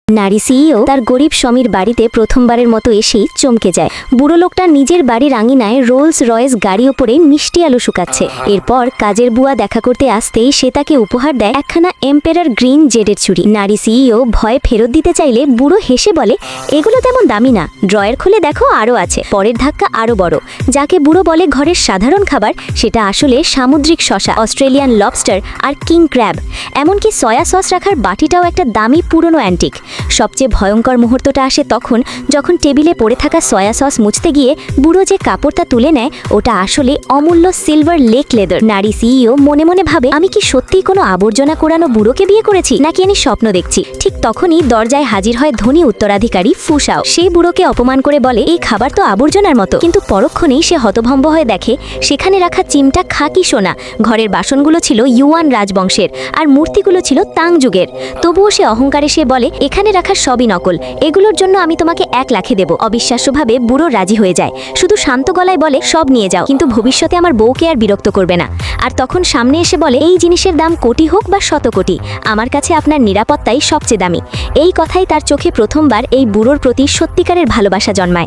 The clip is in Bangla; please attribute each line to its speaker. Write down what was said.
Speaker 1: নারী সিইও তার গরিব স্বামীর বাড়িতে প্রথমবারের মতো এসেই চমকে যায়। বুড়ো লোকটা নিজের বাড়ির আঙিনায় রোলস রয়েস গাড়ি ওপরে মিষ্টি আলু শুকাচ্ছে। এরপর কাজের বুয়া দেখা করতে আসতেই সে তাকে উপহার দেয় একখানা এম্পেরার গ্রিন জেডের চুড়ি। নারী সিইও ভয়ে ফেরত দিতে চাইলে বুড়ো হেসে বলে, এগুলো তেমন দামি না, ড্রয়ার খুলে দেখো আরও আছে। পরের ধাক্কা আরও বড়। যাকে বুড়ো বলে ঘরের সাধারণ খাবার, সেটা আসলে সামুদ্রিক শসা, অস্ট্রেলিয়ান লবস্টার আর কিং ক্র্যাব। এমনকি সয়া সস রাখার বাটিটাও একটা দামি পুরনো অ্যান্টিক। সবচেয়ে ভয়ঙ্কর মুহূর্তটা আসে তখন, যখন টেবিলে পড়ে থাকা সয়া সস মুছতে গিয়ে বুড়ো যে কাপড়টা তুলে নেয়, ওটা আসলে অমূল্য সিলভার লেক লেদার। নারী সিইও মনে মনে ভাবে, আমি কি সত্যিই কোনো আবর্জনা কোরানো বুড়োকে বিয়ে করেছি, নাকি আমি স্বপ্ন দেখছি। ঠিক তখনই দরজায় হাজির হয় ধনী উত্তরাধিকারী ফুসাও। সেই বুড়োকে অপমান করে বলে, এই খাবার তো আবর্জনার মতো। কিন্তু পরক্ষণেই সে হতভম্ব হয়ে দেখে সেখানে রাখা চিমটা খাকি সোনা। ঘরের বাসনগুলো ছিল ইউয়ান রাজবংশের, আর মূর্তিগুলো ছিল তাং যুগের। তবুও সে অহংকারে সে বলে, এখানে রাখা সবই নকল, এগুলোর জন্য আমি তোমাকে 1 লাখে দেব। অবিশ্বাস্যভাবে বুড়ো রাজি হয়ে যায়, শুধু শান্ত গলায় বলে, সব নিয়ে যাও, কিন্তু ভবিষ্যতে আমার বউকে আর বিরক্ত করবে না। আর তখন সামনে এসে বলে, এই জিনিসের দাম কোটি হোক বা শত কোটি, আমার কাছে আপনার নিরাপত্তাই সবচেয়ে দামি। এই কথাই তার চোখে প্রথমবার এই বুড়োর প্রতি সত্যিকারের ভালোবাসা জন্মায়।